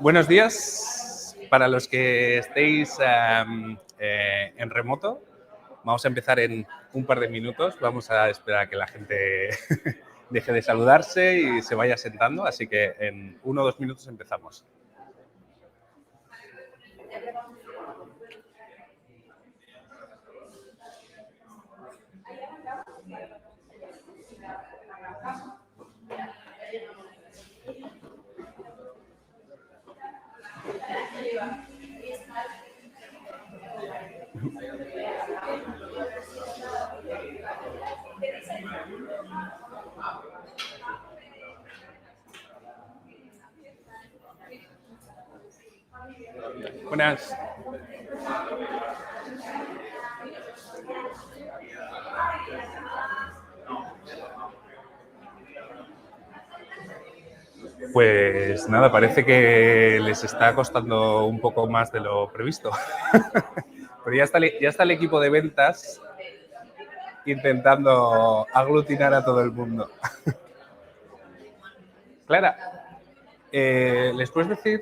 Buenos días para los que estéis en remoto. Vamos a empezar en un par de minutos. Vamos a esperar a que la gente deje de saludarse y se vaya sentando. Así que en 1 o 2 minutos empezamos. Buenas. Pues nada, parece que les está costando un poco más de lo previsto. Pero ya está el equipo de ventas intentando aglutinar a todo el mundo. Clara, ¿les puedes decir?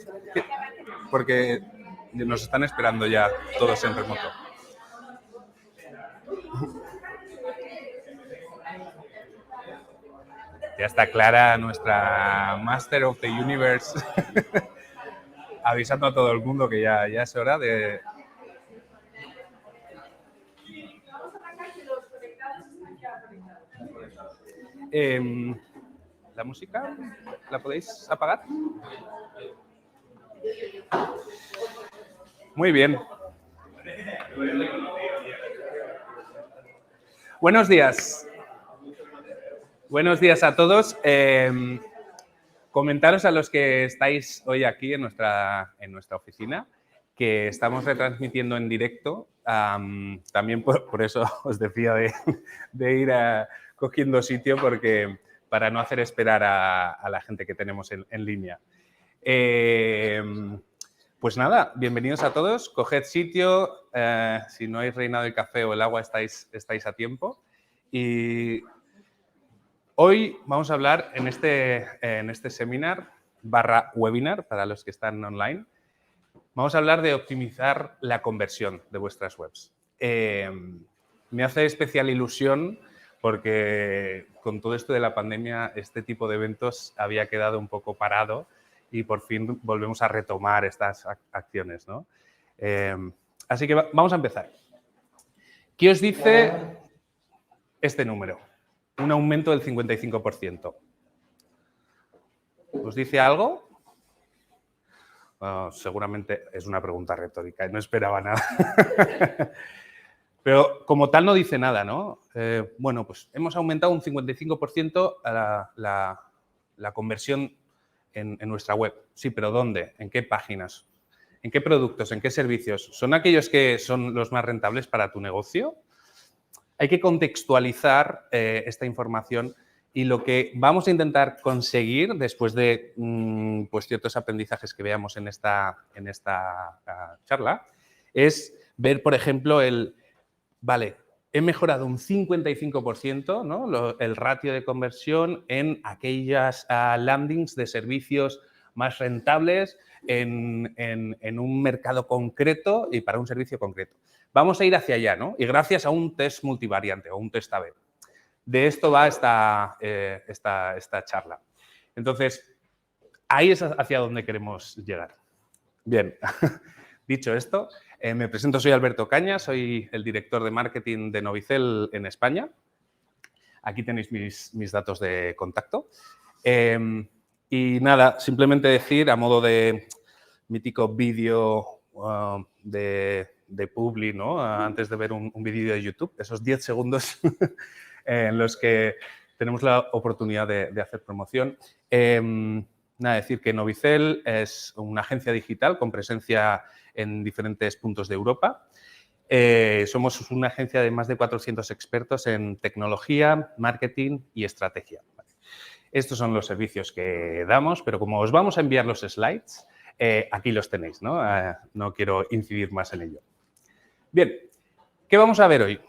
Porque nos están esperando ya todos en remoto. Ya está Clara, nuestra Master of the Universe, avisando a todo el mundo que ya es hora de... ¿La música la podéis apagar? Muy bien. Buenos días. Buenos días a todos. Comentaros a los que estáis hoy aquí en nuestra oficina que estamos retransmitiendo en directo. También por eso os decía de ir cogiendo sitio, porque para no hacer esperar a la gente que tenemos en línea. Pues nada, bienvenidos a todos. Coged sitio. Si no habéis reinado el café o el agua, estáis a tiempo. Y hoy vamos a hablar en este seminar / webinar, para los que están online, vamos a hablar de optimizar la conversión de vuestras webs. Me hace especial ilusión porque con todo esto de la pandemia este tipo de eventos había quedado un poco parado y por fin volvemos a retomar estas acciones, ¿no? Así que vamos a empezar. ¿Qué os dice este número? Un aumento del 55%. ¿Os dice algo? Bueno, seguramente es una pregunta retórica y no esperaba nada. Pero como tal no dice nada, ¿no? Bueno, pues hemos aumentado un 55% la conversión en nuestra web. Sí, pero ¿dónde? ¿En qué páginas? ¿En qué productos? ¿En qué servicios? ¿Son aquellos que son los más rentables para tu negocio? Hay que contextualizar esta información y lo que vamos a intentar conseguir después de pues ciertos aprendizajes que veamos en esta charla es ver, por ejemplo, vale, he mejorado un 55%, ¿no? El ratio de conversión en aquellas landings de servicios más rentables en un mercado concreto y para un servicio concreto. Vamos a ir hacia allá, ¿no? Y gracias a un test multivariante o un test A/B. De esto va esta charla. Entonces, ahí es hacia donde queremos llegar. Bien, dicho esto, me presento, soy Alberto Caña, soy el director de marketing de Novicel en España. Aquí tenéis mis datos de contacto. Y nada, simplemente decir, a modo de mítico vídeo de Publi, ¿no? Antes de ver un vídeo de YouTube, esos 10 segundos en los que tenemos la oportunidad de hacer promoción. Nada, decir que Novicel es una agencia digital con presencia en diferentes puntos de Europa. Somos una agencia de más de 400 expertos en tecnología, marketing y estrategia. Estos son los servicios que damos, pero como os vamos a enviar los slides, aquí los tenéis, ¿no? No quiero incidir más en ello. Bien, ¿qué vamos a ver hoy?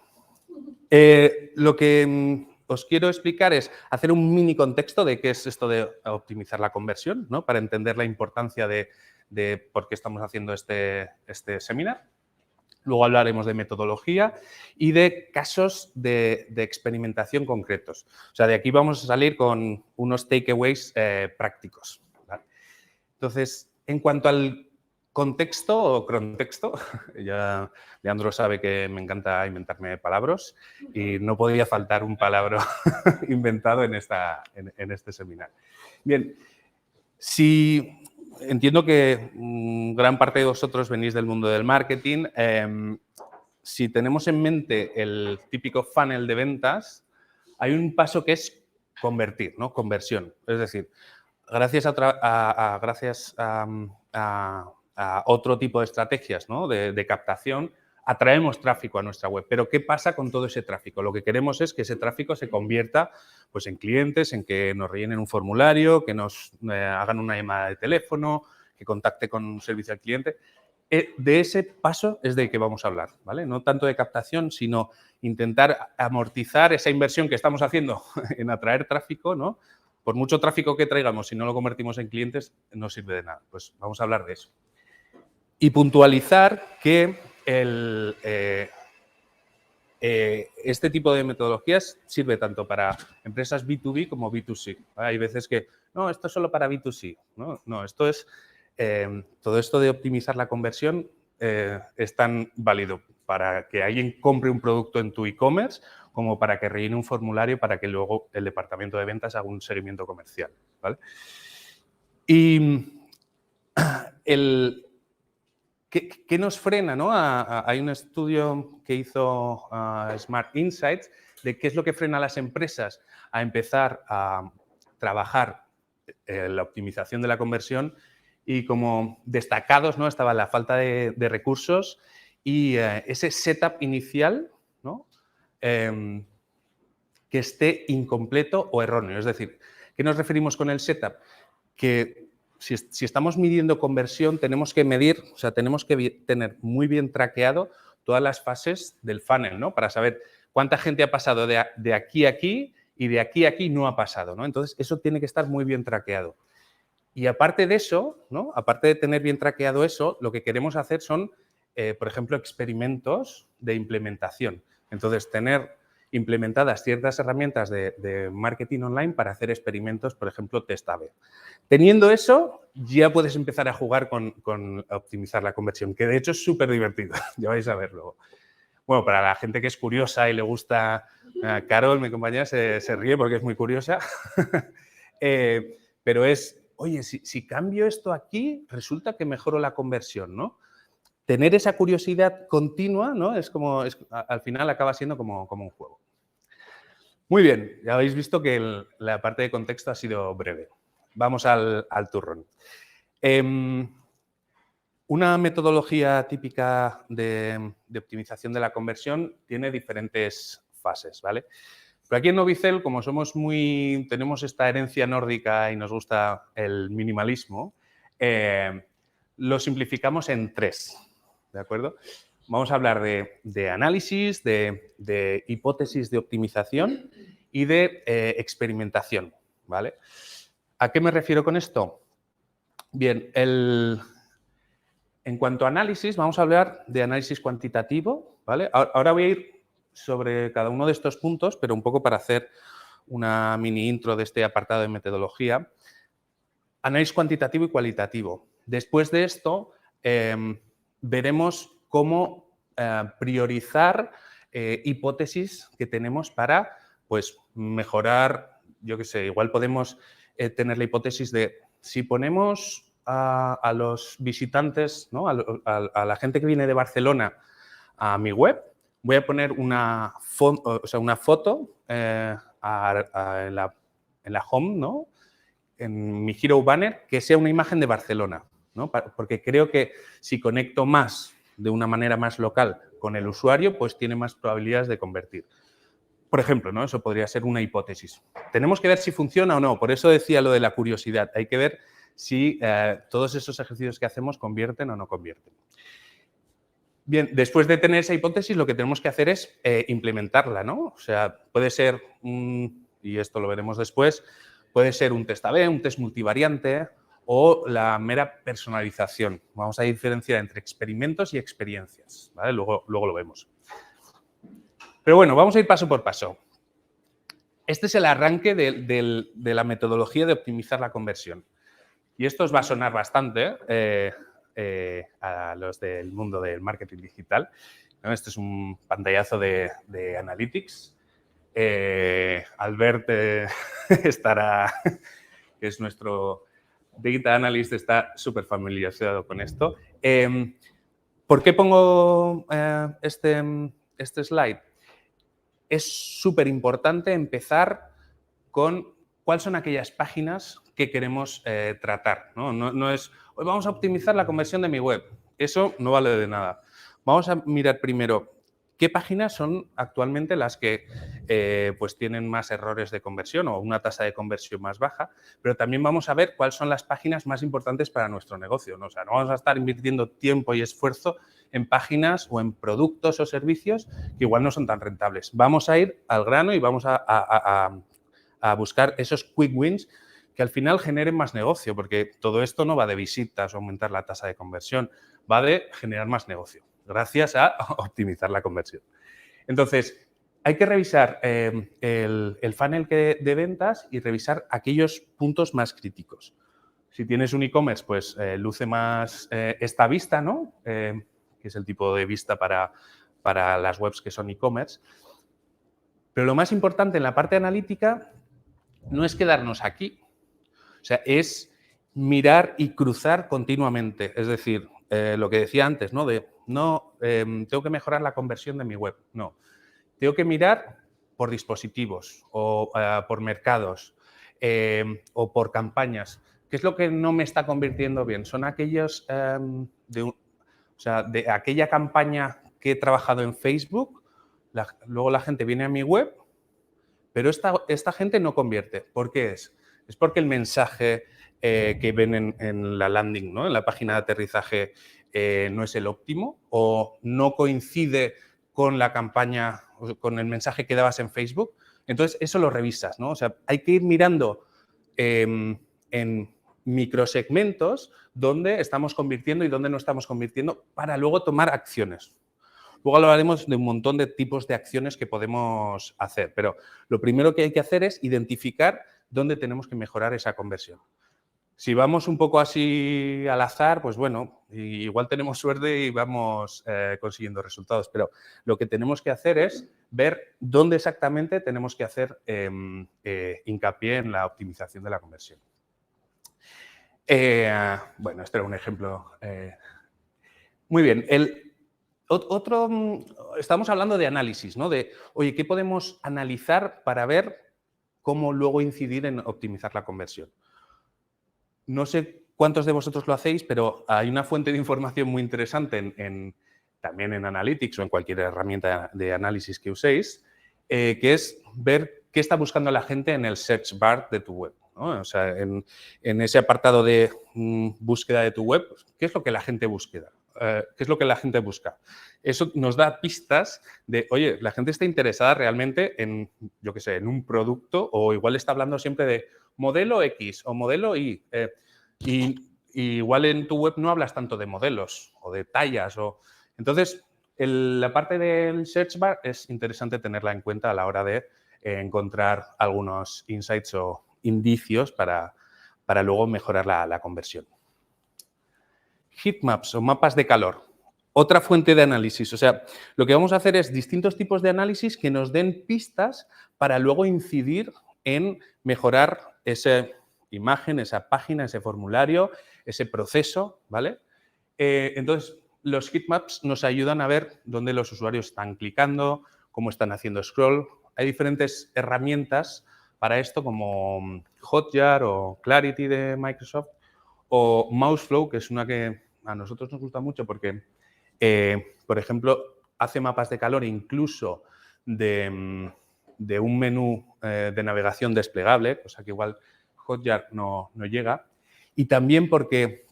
Lo que os quiero explicar es hacer un mini contexto de qué es esto de optimizar la conversión, ¿no? Para entender la importancia de por qué estamos haciendo este seminar. Luego hablaremos de metodología y de casos de experimentación concretos. O sea, de aquí vamos a salir con unos takeaways prácticos, ¿vale? Entonces, en cuanto al contexto o contexto, ya Leandro sabe que me encanta inventarme palabras y no podía faltar un palabra inventado en este seminario. Bien, si entiendo que gran parte de vosotros venís del mundo del marketing, si tenemos en mente el típico funnel de ventas, hay un paso que es convertir, ¿no? Conversión. Es decir, gracias a otro tipo de estrategias, ¿no? de captación, atraemos tráfico a nuestra web. Pero ¿qué pasa con todo ese tráfico? Lo que queremos es que ese tráfico se convierta pues, en clientes, en que nos rellenen un formulario, que nos hagan una llamada de teléfono, que contacte con un servicio al cliente. De ese paso es del que vamos a hablar, ¿vale? No tanto de captación, sino intentar amortizar esa inversión que estamos haciendo en atraer tráfico, ¿no? Por mucho tráfico que traigamos, si no lo convertimos en clientes, no sirve de nada. Pues vamos a hablar de eso. Y puntualizar que este tipo de metodologías sirve tanto para empresas B2B como B2C. Hay veces que, no, esto es solo para B2C. No, esto es, todo esto de optimizar la conversión es tan válido para que alguien compre un producto en tu e-commerce como para que rellene un formulario para que luego el departamento de ventas haga un seguimiento comercial, ¿vale? Y ¿qué nos frena, ¿no? Hay un estudio que hizo Smart Insights de qué es lo que frena a las empresas a empezar a trabajar la optimización de la conversión y como destacados, ¿no? Estaba la falta de recursos y ese setup inicial, ¿no? Que esté incompleto o erróneo. Es decir, ¿qué nos referimos con el setup? Que si estamos midiendo conversión, tenemos que medir, o sea, tenemos que tener muy bien traqueado todas las fases del funnel, ¿no? Para saber cuánta gente ha pasado de aquí a aquí y de aquí a aquí no ha pasado, ¿no? Entonces, eso tiene que estar muy bien traqueado. Y aparte de eso, ¿no? Aparte de tener bien traqueado eso, lo que queremos hacer son, por ejemplo, experimentos de implementación. Entonces, tener implementadas ciertas herramientas de marketing online para hacer experimentos, por ejemplo, test A/B. Teniendo eso, ya puedes empezar a jugar con optimizar la conversión, que de hecho es súper divertido, ya vais a ver luego. Bueno, para la gente que es curiosa y le gusta, Carol, mi compañera, se ríe porque es muy curiosa, pero es, oye, si cambio esto aquí, resulta que mejoro la conversión, ¿no? Tener esa curiosidad continua, ¿no? Al final acaba siendo como un juego. Muy bien, ya habéis visto que la parte de contexto ha sido breve. Vamos al turrón. Una metodología típica de optimización de la conversión tiene diferentes fases, ¿vale? Pero aquí en Novicel, como tenemos esta herencia nórdica y nos gusta el minimalismo, lo simplificamos en 3, ¿de acuerdo? Vamos a hablar de análisis, de hipótesis de optimización y de experimentación, ¿vale? ¿A qué me refiero con esto? Bien, en cuanto a análisis, vamos a hablar de análisis cuantitativo, ¿vale? Ahora voy a ir sobre cada uno de estos puntos, pero un poco para hacer una mini intro de este apartado de metodología. Análisis cuantitativo y cualitativo. Después de esto, veremos cómo priorizar hipótesis que tenemos para pues, mejorar, yo qué sé, igual podemos tener la hipótesis de si ponemos a los visitantes, ¿no? a la gente que viene de Barcelona a mi web, voy a poner una foto en la home, ¿no? En mi Hero Banner, que sea una imagen de Barcelona, ¿no? Porque creo que si conecto más de una manera más local con el usuario, pues tiene más probabilidades de convertir. Por ejemplo, ¿no? Eso podría ser una hipótesis. Tenemos que ver si funciona o no. Por eso decía lo de la curiosidad. Hay que ver si todos esos ejercicios que hacemos convierten o no convierten. Bien, después de tener esa hipótesis, lo que tenemos que hacer es implementarla, ¿no? O sea, puede ser, y esto lo veremos después, puede ser un test A/B, un test multivariante o la mera personalización. Vamos a diferenciar entre experimentos y experiencias, ¿vale? Luego lo vemos. Pero bueno, vamos a ir paso por paso. Este es el arranque de la metodología de optimizar la conversión. Y esto os va a sonar bastante a los del mundo del marketing digital, ¿no? Este es un pantallazo de Analytics. Albert estará, que es nuestro Data Analyst, está súper familiarizado con esto. ¿Por qué pongo este slide? Es súper importante empezar con cuáles son aquellas páginas que queremos tratar, ¿no? No es, hoy vamos a optimizar la conversión de mi web. Eso no vale de nada. Vamos a mirar primero qué páginas son actualmente las que pues tienen más errores de conversión o una tasa de conversión más baja, pero también vamos a ver cuáles son las páginas más importantes para nuestro negocio, ¿no? O sea, no vamos a estar invirtiendo tiempo y esfuerzo en páginas o en productos o servicios que igual no son tan rentables. Vamos a ir al grano y vamos a buscar esos quick wins que al final generen más negocio, porque todo esto no va de visitas o aumentar la tasa de conversión, va de generar más negocio, gracias a optimizar la conversión. Entonces, hay que revisar el funnel de ventas y revisar aquellos puntos más críticos. Si tienes un e-commerce, pues luce más esta vista, ¿no? Que es el tipo de vista para las webs que son e-commerce. Pero lo más importante en la parte analítica no es quedarnos aquí, o sea, es mirar y cruzar continuamente. Es decir, lo que decía antes, ¿no? Tengo que mejorar la conversión de mi web. No, tengo que mirar por dispositivos o por mercados o por campañas. ¿Qué es lo que no me está convirtiendo bien? Son aquellos de aquella campaña que he trabajado en Facebook, luego la gente viene a mi web, pero esta gente no convierte. ¿Por qué es? Es porque el mensaje que ven en la landing, ¿no? En la página de aterrizaje, no es el óptimo o no coincide con la campaña, con el mensaje que dabas en Facebook. Entonces, eso lo revisas, ¿no? O sea, hay que ir mirando en microsegmentos dónde estamos convirtiendo y dónde no estamos convirtiendo para luego tomar acciones. Luego hablaremos de un montón de tipos de acciones que podemos hacer, pero lo primero que hay que hacer es identificar dónde tenemos que mejorar esa conversión. Si vamos un poco así al azar, pues bueno, igual tenemos suerte y vamos consiguiendo resultados, pero lo que tenemos que hacer es ver dónde exactamente tenemos que hacer hincapié en la optimización de la conversión. Bueno, este era un ejemplo. Muy bien, estamos hablando de análisis, ¿no? De, oye, ¿qué podemos analizar para ver cómo luego incidir en optimizar la conversión? No sé cuántos de vosotros lo hacéis, pero hay una fuente de información muy interesante también en Analytics o en cualquier herramienta de análisis que uséis, que es ver qué está buscando la gente en el search bar de tu web, ¿no? O sea, en ese apartado de búsqueda de tu web, ¿qué es lo que la gente busca? ¿Qué es lo que la gente busca? Eso nos da pistas de, oye, la gente está interesada realmente en, yo qué sé, en un producto o igual está hablando siempre de modelo X o modelo Y. Y igual en tu web no hablas tanto de modelos o de tallas. Entonces, la parte del search bar es interesante tenerla en cuenta a la hora de encontrar algunos insights o indicios para luego mejorar la conversión. Heatmaps o mapas de calor. Otra fuente de análisis. O sea, lo que vamos a hacer es distintos tipos de análisis que nos den pistas para luego incidir en mejorar esa imagen, esa página, ese formulario, ese proceso, ¿vale? Entonces, los heatmaps nos ayudan a ver dónde los usuarios están clicando, cómo están haciendo scroll. Hay diferentes herramientas para esto como Hotjar o Clarity de Microsoft o Mouseflow, que es una que a nosotros nos gusta mucho porque, por ejemplo, hace mapas de calor incluso de un menú de navegación desplegable, cosa que igual Hotjar no llega. Y también porque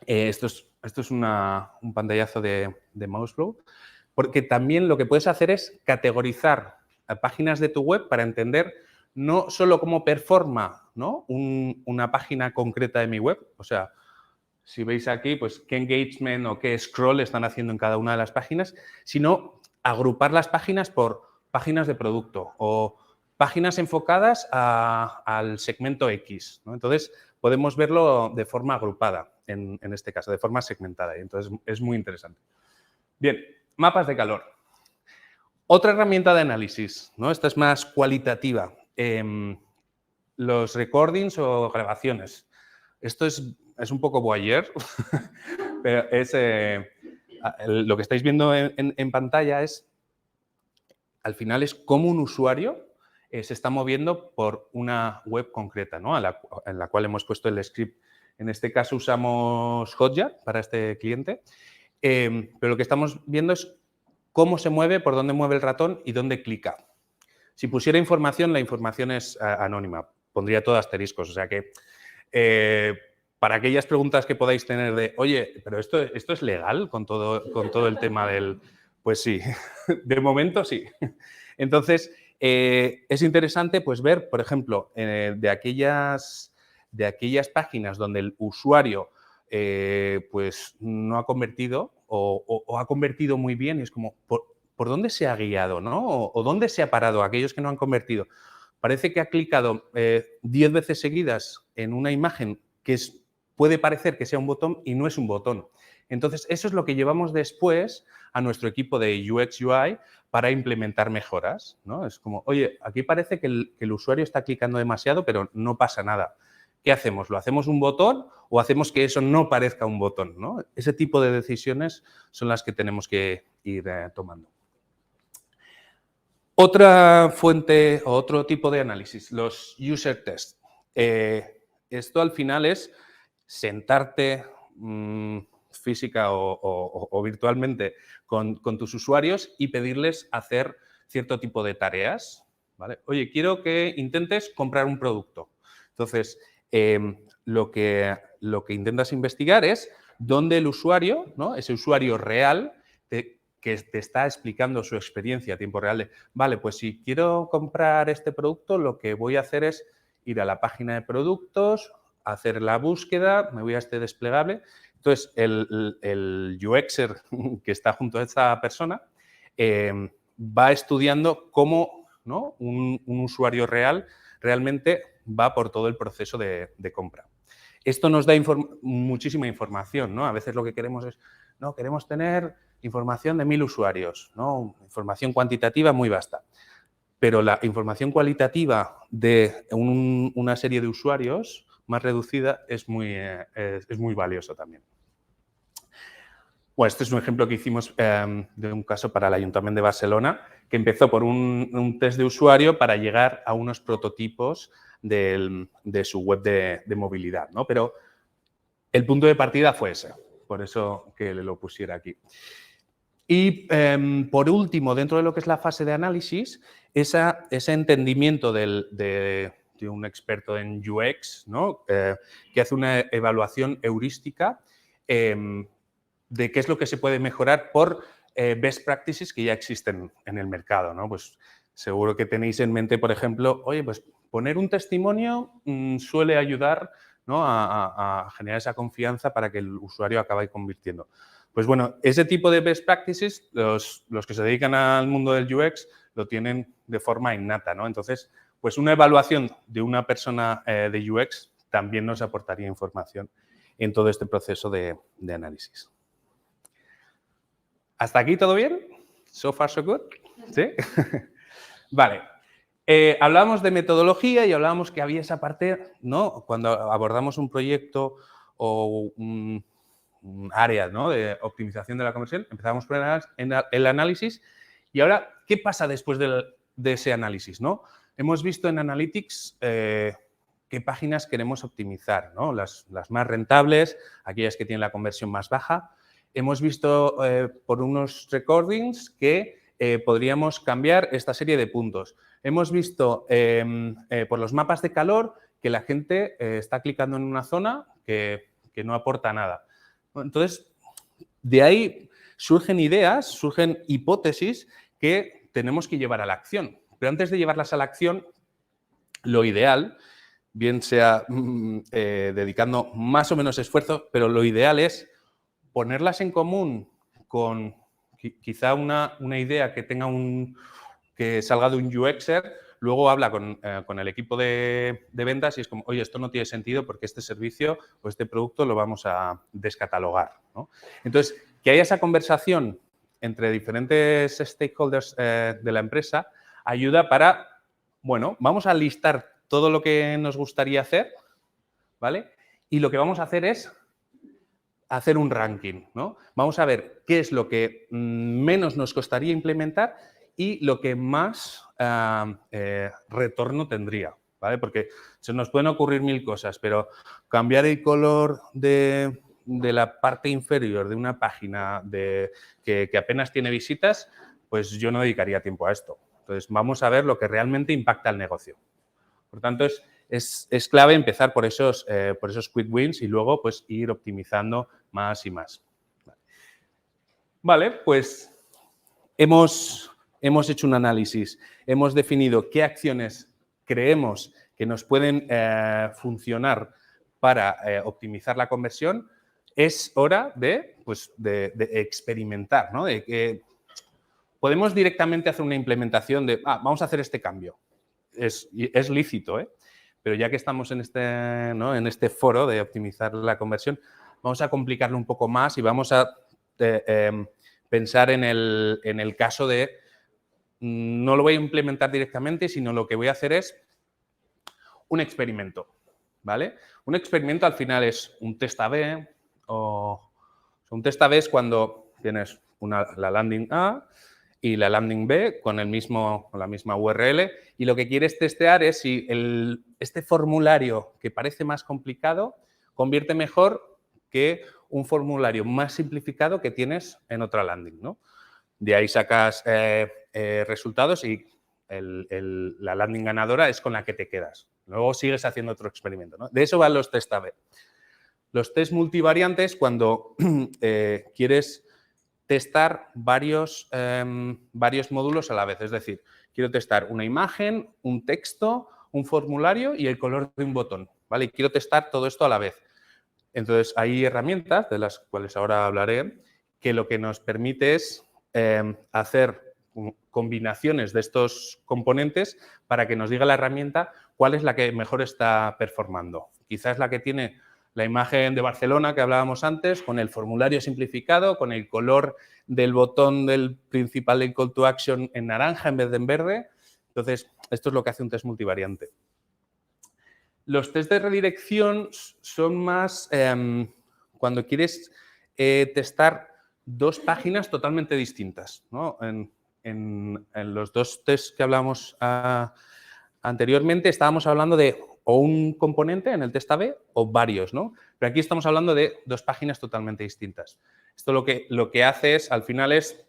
Esto es un pantallazo de Mouseflow, porque también lo que puedes hacer es categorizar páginas de tu web para entender no solo cómo performa, ¿no?, una página concreta de mi web, o sea, si veis aquí, pues qué engagement o qué scroll están haciendo en cada una de las páginas, sino agrupar las páginas por páginas de producto o páginas enfocadas al segmento X, ¿no? Entonces, podemos verlo de forma agrupada, en este caso, de forma segmentada. Y entonces, es muy interesante. Bien, mapas de calor. Otra herramienta de análisis, ¿no? Esta es más cualitativa. Los recordings o grabaciones. Esto es un poco voyeur, pero es, lo que estáis viendo en pantalla es, al final, es cómo un usuario se está moviendo por una web concreta, ¿no?, en la cual hemos puesto el script. En este caso usamos Hotjar para este cliente, pero lo que estamos viendo es cómo se mueve, por dónde mueve el ratón y dónde clica. Si pusiera información, la información es anónima, pondría todo asteriscos, o sea que para aquellas preguntas que podáis tener de, oye, pero esto es legal con todo el tema del... Pues sí, de momento sí. Entonces, es interesante pues ver, por ejemplo, de aquellas páginas donde el usuario pues no ha convertido o ha convertido muy bien, y es como, ¿por dónde se ha guiado, ¿no? O dónde se ha parado aquellos que no han convertido? Parece que ha clicado 10 veces seguidas en una imagen que puede parecer que sea un botón y no es un botón. Entonces, eso es lo que llevamos después a nuestro equipo de UX UI para implementar mejoras, ¿no? Es como, oye, aquí parece que el usuario está clicando demasiado, pero no pasa nada. ¿Qué hacemos? ¿Lo hacemos un botón o hacemos que eso no parezca un botón, ¿no? Ese tipo de decisiones son las que tenemos que ir tomando. Otra fuente o otro tipo de análisis, los user tests. Esto al final es sentarte física o virtualmente con tus usuarios y pedirles hacer cierto tipo de tareas, ¿vale? Oye, quiero que intentes comprar un producto. Entonces, lo que intentas investigar es dónde el usuario, ¿no?, ese usuario real, que te está explicando su experiencia a tiempo real de, vale, pues si quiero comprar este producto, lo que voy a hacer es ir a la página de productos, hacer la búsqueda, me voy a este desplegable. Entonces, el UXer que está junto a esta persona va estudiando cómo, ¿no?, un usuario real realmente va por todo el proceso de compra. Esto nos da muchísima información, ¿no? A veces lo que queremos es, no, queremos tener información de 1000 usuarios, ¿no? Información cuantitativa muy vasta. Pero la información cualitativa de una serie de usuarios más reducida es muy valioso también. Bueno, este es un ejemplo que hicimos de un caso para el Ayuntamiento de Barcelona, que empezó por un test de usuario para llegar a unos prototipos de su web de movilidad, ¿no? Pero el punto de partida fue ese, por eso que lo pusiera aquí. Y, por último, dentro de lo que es la fase de análisis, ese entendimiento de un experto en UX, ¿no?, que hace una evaluación heurística de qué es lo que se puede mejorar por best practices que ya existen en el mercado, ¿no? Pues seguro que tenéis en mente, por ejemplo, oye, pues poner un testimonio suele ayudar, ¿no?, a generar esa confianza para que el usuario acabe convirtiendo. Pues bueno, ese tipo de best practices, los que se dedican al mundo del UX lo tienen de forma innata, ¿no? Entonces, pues una evaluación de una persona de UX también nos aportaría información en todo este proceso de análisis. ¿Hasta aquí todo bien? ¿So far, so good? ¿Sí? Vale. Hablábamos de metodología y hablábamos que había esa parte, ¿no?, cuando abordamos un proyecto o un área, ¿no?, de optimización de la conversión, empezamos por el análisis. Y ahora, ¿qué pasa después de ese análisis, ¿no? Hemos visto en Analytics qué páginas queremos optimizar, ¿no? Las más rentables, aquellas que tienen la conversión más baja. Hemos visto por unos recordings que podríamos cambiar esta serie de puntos. Hemos visto por los mapas de calor que la gente está clicando en una zona que no aporta nada. Entonces, de ahí surgen ideas, surgen hipótesis que tenemos que llevar a la acción. Pero antes de llevarlas a la acción, lo ideal, bien sea dedicando más o menos esfuerzo, pero lo ideal es ponerlas en común con quizá una idea que tenga que salga de un UXer, luego habla con el equipo de ventas y es como, oye, esto no tiene sentido porque este servicio o este producto lo vamos a descatalogar, ¿no? Entonces, que haya esa conversación entre diferentes stakeholders de la empresa ayuda para, bueno, vamos a listar todo lo que nos gustaría hacer, ¿vale? Y lo que vamos a hacer es hacer un ranking, ¿no? Vamos a ver qué es lo que menos nos costaría implementar y lo que más retorno tendría, ¿vale? Porque se nos pueden ocurrir mil cosas, pero cambiar el color de la parte inferior de una página que apenas tiene visitas, pues yo no dedicaría tiempo a esto. Entonces, vamos a ver lo que realmente impacta al negocio. Por tanto, es clave empezar por esos quick wins y luego pues, ir optimizando más y más. Vale, pues hemos hecho un análisis, hemos definido qué acciones creemos que nos pueden funcionar para optimizar la conversión. Es hora de experimentar, ¿no? De que podemos directamente hacer una implementación de, vamos a hacer este cambio. Es lícito, ¿eh? Pero ya que estamos en este foro de optimizar la conversión, vamos a complicarlo un poco más y vamos a pensar en el caso de no lo voy a implementar directamente, sino lo que voy a hacer es un experimento, ¿vale? Un experimento al final es un test A/B un test A/B es cuando tienes la landing A y la landing B con la misma URL y lo que quieres testear es si este formulario que parece más complicado convierte mejor que un formulario más simplificado que tienes en otra landing, ¿no? De ahí sacas resultados y la landing ganadora es con la que te quedas. Luego sigues haciendo otro experimento, ¿no? De eso van los test A/B. Los test multivariantes cuando quieres testar varios módulos a la vez. Es decir, quiero testar una imagen, un texto, un formulario y el color de un botón, ¿vale? Y quiero testar todo esto a la vez. Entonces, hay herramientas, de las cuales ahora hablaré, que lo que nos permite es hacer combinaciones de estos componentes para que nos diga la herramienta cuál es la que mejor está performando. Quizás la que tiene la imagen de Barcelona que hablábamos antes, con el formulario simplificado, con el color del botón del principal del call to action en naranja en vez de en verde. Entonces, esto es lo que hace un test multivariante. Los test de redirección son más cuando quieres testar dos páginas totalmente distintas, ¿no? En los dos tests que hablamos anteriormente estábamos hablando de o un componente en el test A/B o varios, ¿no? Pero aquí estamos hablando de dos páginas totalmente distintas. Esto lo que hace es, al final es,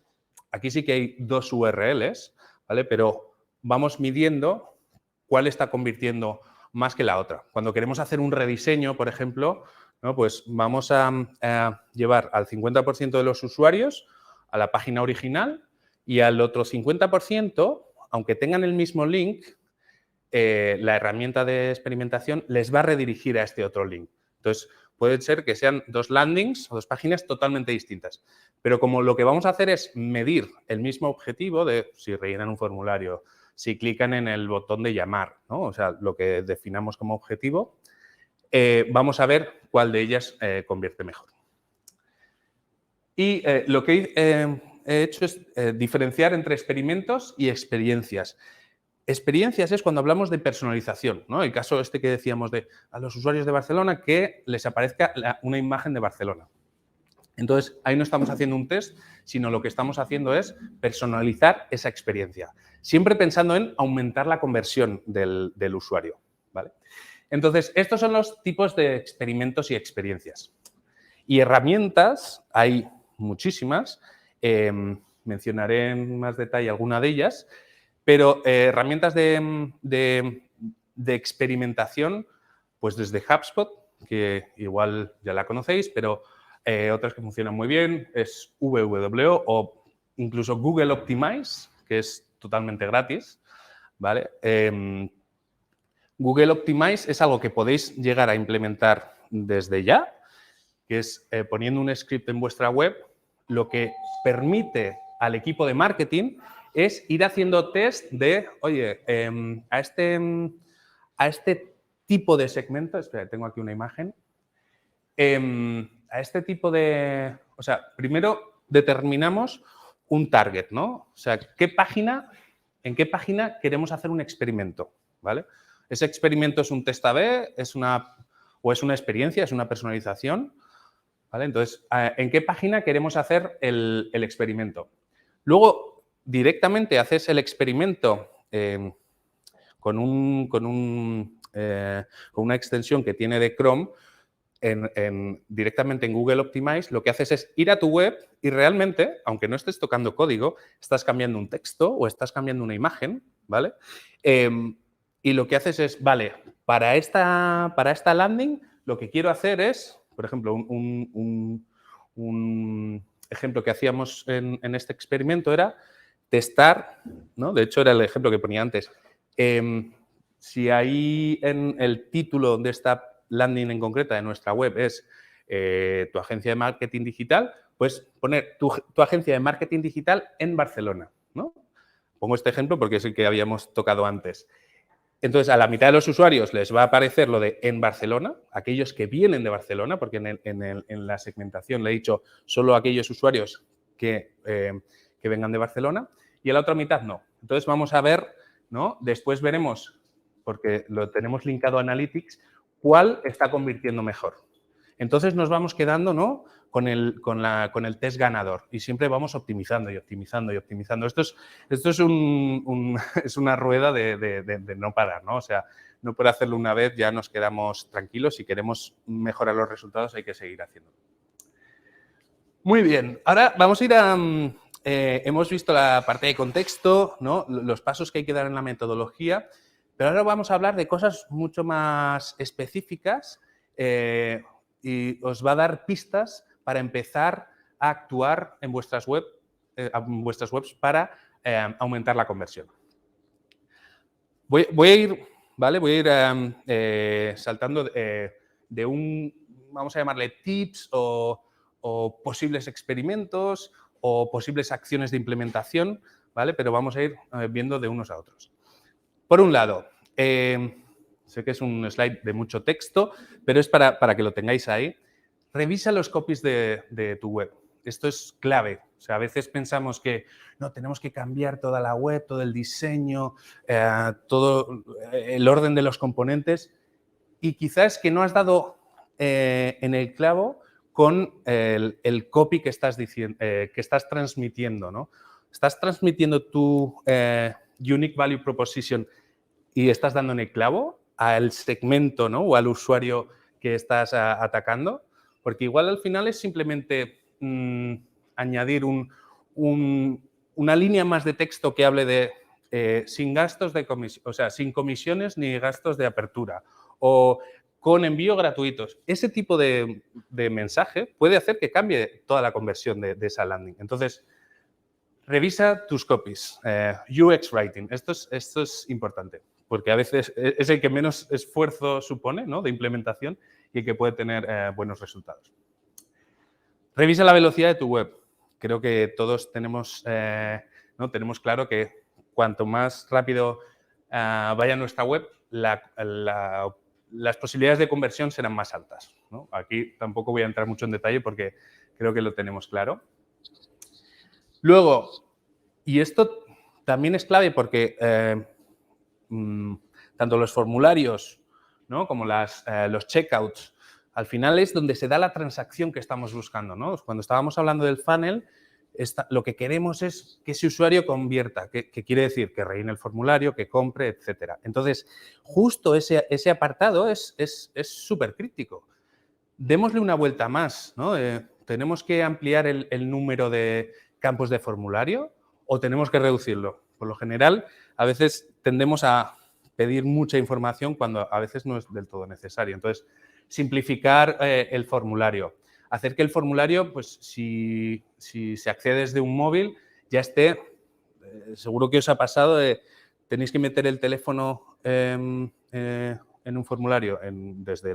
aquí sí que hay dos URLs, ¿vale? Pero vamos midiendo cuál está convirtiendo más que la otra. Cuando queremos hacer un rediseño, por ejemplo, ¿no? Pues vamos a llevar al 50% de los usuarios a la página original y al otro 50%, aunque tengan el mismo link, la herramienta de experimentación les va a redirigir a este otro link. Entonces, puede ser que sean dos landings o dos páginas totalmente distintas. Pero como lo que vamos a hacer es medir el mismo objetivo de si rellenan un formulario, si clican en el botón de llamar, ¿no? O sea, lo que definamos como objetivo, vamos a ver cuál de ellas convierte mejor. Y lo que he hecho es diferenciar entre experimentos y experiencias. Experiencias es cuando hablamos de personalización, ¿no? El caso este que decíamos de a los usuarios de Barcelona que les aparezca una imagen de Barcelona. Entonces, ahí no estamos haciendo un test, sino lo que estamos haciendo es personalizar esa experiencia, siempre pensando en aumentar la conversión del usuario, ¿vale? Entonces, estos son los tipos de experimentos y experiencias. Y herramientas, hay muchísimas, mencionaré en más detalle alguna de ellas, pero herramientas de experimentación, pues desde HubSpot, que igual ya la conocéis, pero Otras que funcionan muy bien es WWO o incluso Google Optimize, que es totalmente gratis, ¿vale? Google Optimize es algo que podéis llegar a implementar desde ya, que es poniendo un script en vuestra web, lo que permite al equipo de marketing es ir haciendo test de, oye, a este tipo de segmento, espera, tengo aquí una imagen, a este tipo de, o sea, primero determinamos un target, ¿no? O sea, en qué página queremos hacer un experimento, ¿vale? Ese experimento es un test A/B, es una experiencia, es una personalización, ¿vale? Entonces, ¿en qué página queremos hacer el experimento? Luego, directamente haces el experimento con una extensión que tiene de Chrome, directamente en Google Optimize, lo que haces es ir a tu web y realmente, aunque no estés tocando código, estás cambiando un texto o estás cambiando una imagen, ¿vale? Y lo que haces es, vale, para esta landing, lo que quiero hacer es, por ejemplo, un ejemplo que hacíamos en este experimento era testar, ¿no? De hecho, era el ejemplo que ponía antes. Si ahí en el título de esta landing en concreta de nuestra web es tu agencia de marketing digital, pues poner tu agencia de marketing digital en Barcelona, ¿no? Pongo este ejemplo porque es el que habíamos tocado antes. Entonces, a la mitad de los usuarios les va a aparecer lo de en Barcelona, aquellos que vienen de Barcelona, porque en la segmentación le he dicho solo aquellos usuarios que vengan de Barcelona, y a la otra mitad no. Entonces, vamos a ver, ¿no? Después veremos, porque lo tenemos linkado a Analytics, cuál está convirtiendo mejor. Entonces, nos vamos quedando, ¿no? Con el test ganador y siempre vamos optimizando y optimizando y optimizando. Esto es una rueda de no parar, ¿no? O sea, no por hacerlo una vez ya nos quedamos tranquilos. Si queremos mejorar los resultados hay que seguir haciéndolo. Muy bien, ahora vamos a ir a... hemos visto la parte de contexto, ¿no? Los pasos que hay que dar en la metodología, pero ahora vamos a hablar de cosas mucho más específicas y os va a dar pistas para empezar a actuar en vuestras webs para aumentar la conversión. Voy a ir, ¿vale? Voy a ir saltando de vamos a llamarle tips o posibles experimentos o posibles acciones de implementación, ¿vale? Pero vamos a ir viendo de unos a otros. Por un lado, sé que es un slide de mucho texto, pero es para que lo tengáis ahí. Revisa los copies de tu web. Esto es clave. O sea, a veces pensamos que no, tenemos que cambiar toda la web, todo el diseño, todo el orden de los componentes y quizás que no has dado en el clavo con el copy que estás transmitiendo, ¿no? Estás transmitiendo tu Unique Value Proposition y estás dando en el clavo al segmento, ¿no? O al usuario que estás atacando, porque igual al final es simplemente añadir una línea más de texto que hable de sin gastos de comisión, o sea, sin comisiones ni gastos de apertura o con envío gratuitos. Ese tipo de mensaje puede hacer que cambie toda la conversión de esa landing. Entonces, revisa tus copies. UX Writing. Esto es importante, porque a veces es el que menos esfuerzo supone, ¿no? De implementación y el que puede tener buenos resultados. Revisa la velocidad de tu web. Creo que todos tenemos claro que cuanto más rápido vaya nuestra web, las posibilidades de conversión serán más altas, ¿no? Aquí tampoco voy a entrar mucho en detalle porque creo que lo tenemos claro. Luego, y esto también es clave porque tanto los formularios, ¿no? Como los checkouts, al final es donde se da la transacción que estamos buscando, ¿no? Cuando estábamos hablando del funnel, lo que queremos es que ese usuario convierta, que quiere decir que rellene el formulario, que compre, etcétera. Entonces, justo ese apartado es súper crítico. Démosle una vuelta más, ¿no? ¿Tenemos que ampliar el número de campos de formulario o tenemos que reducirlo? Por lo general, a veces tendemos a pedir mucha información cuando a veces no es del todo necesario. Entonces, simplificar el formulario. hacer que el formulario, pues si se accede desde un móvil, ya esté, seguro que os ha pasado, tenéis que meter el teléfono en un formulario desde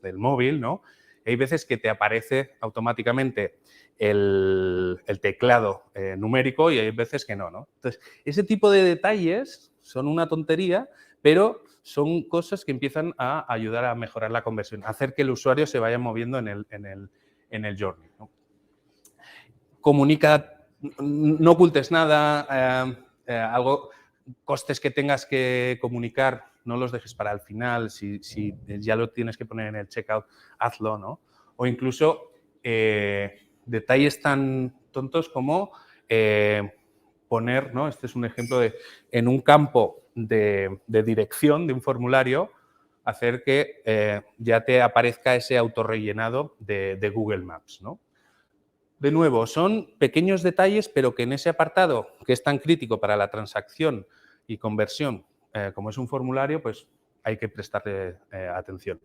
el móvil, ¿no? Hay veces que te aparece automáticamente el teclado numérico y hay veces que no, ¿no? Entonces, ese tipo de detalles son una tontería, pero son cosas que empiezan a ayudar a mejorar la conversión, a hacer que el usuario se vaya moviendo en el journey, ¿no? Comunica, no ocultes nada, costes que tengas que comunicar, no los dejes para el final, si ya lo tienes que poner en el checkout, hazlo, ¿no? O incluso detalles tan tontos como poner, ¿no? Este es un ejemplo en un campo de dirección de un formulario, hacer que ya te aparezca ese autorrellenado de Google Maps, ¿no? De nuevo, son pequeños detalles, pero que en ese apartado, que es tan crítico para la transacción y conversión, como es un formulario, pues hay que prestarle atención.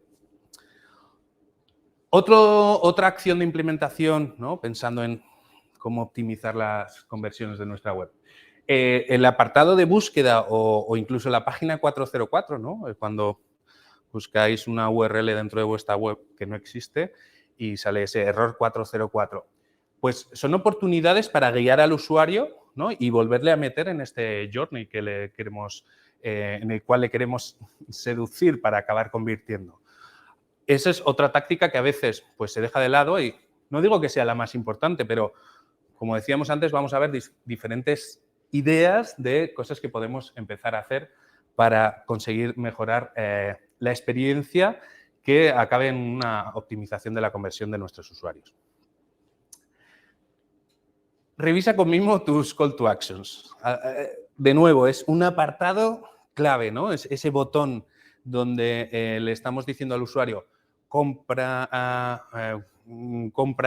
Otra acción de implementación, ¿no? Pensando en cómo optimizar las conversiones de nuestra web. El apartado de búsqueda o incluso la página 404, ¿no? Cuando buscáis una URL dentro de vuestra web que no existe y sale ese error 404. Pues son oportunidades para guiar al usuario, ¿no? Y volverle a meter en este journey que le queremos, en el cual le queremos seducir para acabar convirtiendo. Esa es otra táctica que a veces pues, se deja de lado y no digo que sea la más importante, pero como decíamos antes, vamos a ver diferentes ideas de cosas que podemos empezar a hacer para conseguir mejorar la experiencia que acabe en una optimización de la conversión de nuestros usuarios. Revisa conmigo tus call to actions. De nuevo, es un apartado clave, ¿no? Es ese botón donde le estamos diciendo al usuario compra